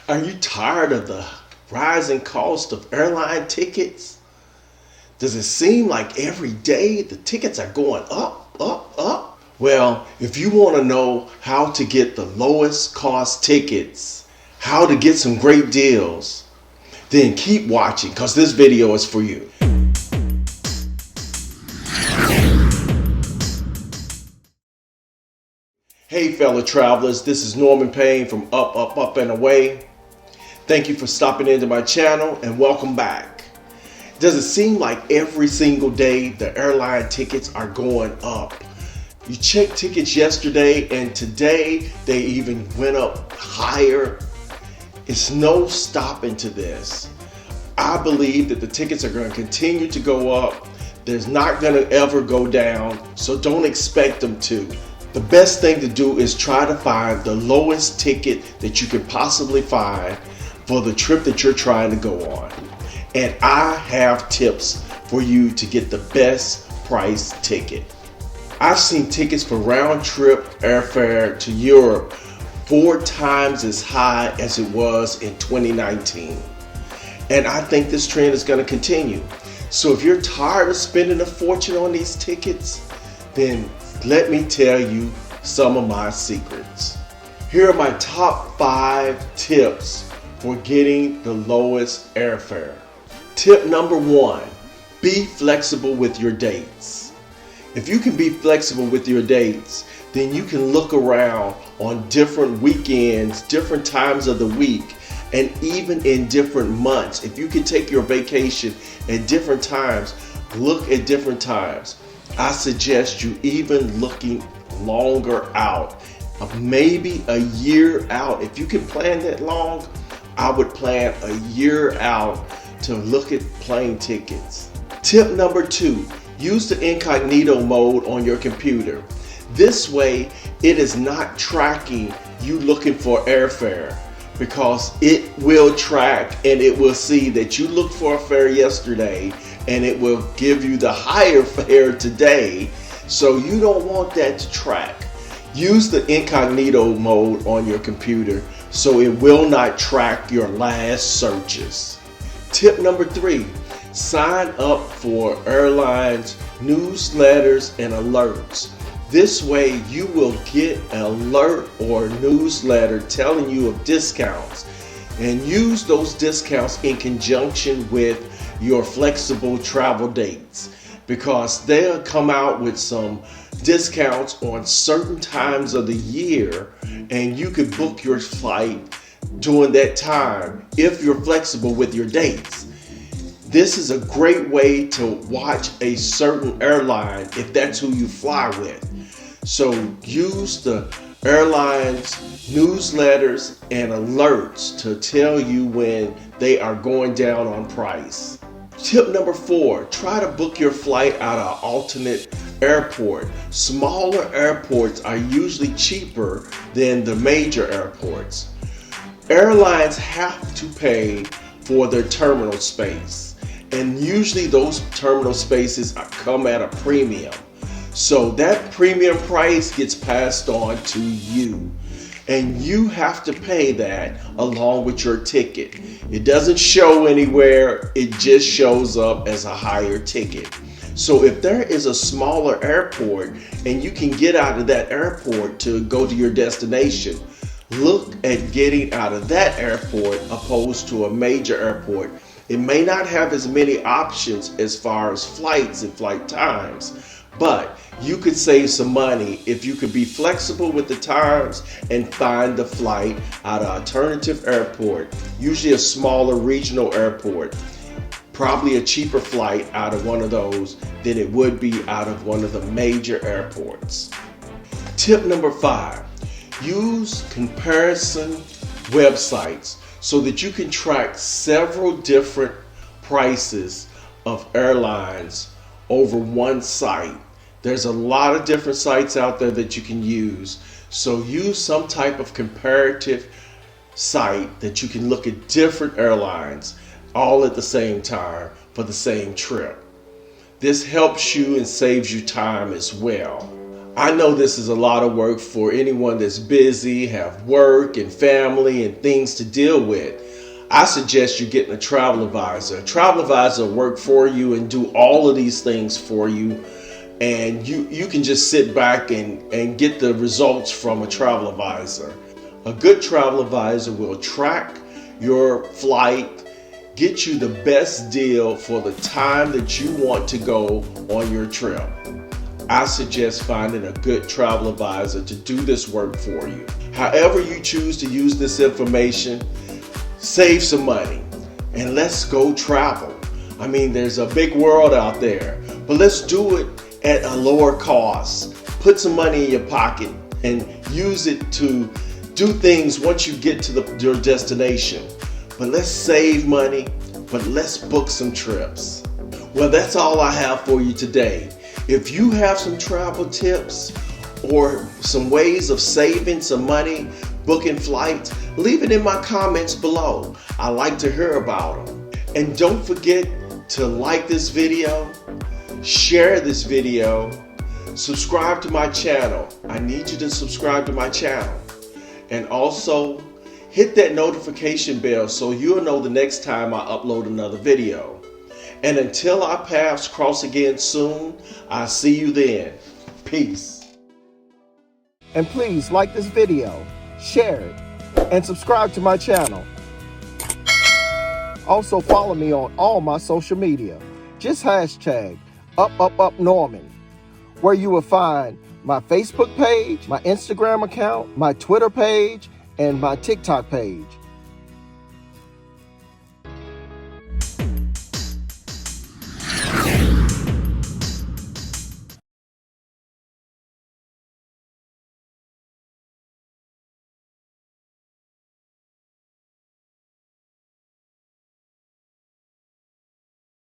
Are you tired of the rising cost of airline tickets? Does it seem like every day the tickets are going up, up, up? Well, if you want to know how to get the lowest cost tickets, how to get some great deals, then keep watching because this video is for you. Hey fellow travelers, this is Norman Payne from Up, Up, Up and Away. Thank you for stopping into my channel and welcome back. Does it seem like every single day the airline tickets are going up? You checked tickets yesterday and today they even went up higher. It's no stopping to this. I believe that the tickets are going to continue to go up. There's not going to ever go down, so don't expect them to. The best thing to do is try to find the lowest ticket that you can possibly find for the trip that you're trying to go on. And I have tips for you to get the best price ticket. I've seen tickets for round trip airfare to Europe 4 times as high as it was in 2019. And I think this trend is going to continue. So if you're tired of spending a fortune on these tickets, then let me tell you some of my secrets. Here are my top 5 tips for getting the lowest airfare. Tip number 1, be flexible with your dates. If you can be flexible with your dates, then you can look around on different weekends, different times of the week, and even in different months. If you can take your vacation at different times, look at different times. I suggest you even looking longer out, maybe a year out. If you can plan that long, I would plan a year out to look at plane tickets. Tip number 2, use the Incognito mode on your computer. This way, it is not tracking you looking for airfare, because it will track and it will see that you looked for a fare yesterday and it will give you the higher fare today. So you don't want that to track. Use the Incognito mode on your computer so it will not track your last searches. Tip number 3, sign up for airlines, newsletters, and alerts. This way you will get an alert or newsletter telling you of discounts, and use those discounts in conjunction with your flexible travel dates, because they'll come out with some discounts on certain times of the year and you could book your flight during that time if you're flexible with your dates. This is a great way to watch a certain airline if that's who you fly with. So use the airlines, newsletters, and alerts to tell you when they are going down on price. Tip number 4, try to book your flight at an alternate airport. Smaller airports are usually cheaper than the major airports. Airlines have to pay for their terminal space, and usually those terminal spaces come at a premium. So that premium price gets passed on to you, and you have to pay that along with your ticket. It doesn't show anywhere, it just shows up as a higher ticket. So if there is a smaller airport and you can get out of that airport to go to your destination, look at getting out of that airport opposed to a major airport. It may not have as many options as far as flights and flight times, but you could save some money if you could be flexible with the times and find the flight at an alternative airport, usually a smaller regional airport. Probably a cheaper flight out of one of those than it would be out of one of the major airports. Tip number 5, use comparison websites so that you can track several different prices of airlines over one site. There's a lot of different sites out there that you can use. So use some type of comparative site that you can look at different airlines all at the same time for the same trip. This helps you and saves you time as well. I know this is a lot of work for anyone that's busy, have work and family and things to deal with. I suggest you getting a travel advisor. A travel advisor will work for you and do all of these things for you. And you can just sit back and get the results from a travel advisor. A good travel advisor will track your flight, get you the best deal for the time that you want to go on your trip. I suggest finding a good travel advisor to do this work for you. However you choose to use this information, save some money and let's go travel. I mean, there's a big world out there, but let's do it at a lower cost. Put some money in your pocket and use it to do things once you get to your destination. But let's save money, but let's book some trips. Well, that's all I have for you today. If you have some travel tips or some ways of saving some money, booking flights, leave it in my comments below. I like to hear about them. And don't forget to like this video, share this video, subscribe to my channel. I need you to subscribe to my channel. And also hit that notification bell so you'll know the next time I upload another video. And until our paths cross again soon, I'll see you then. Peace. And please like this video, share it, and subscribe to my channel. Also follow me on all my social media. Just hashtag #UpUpUpNorman, where you will find my Facebook page, my Instagram account, my Twitter page, and my TikTok page.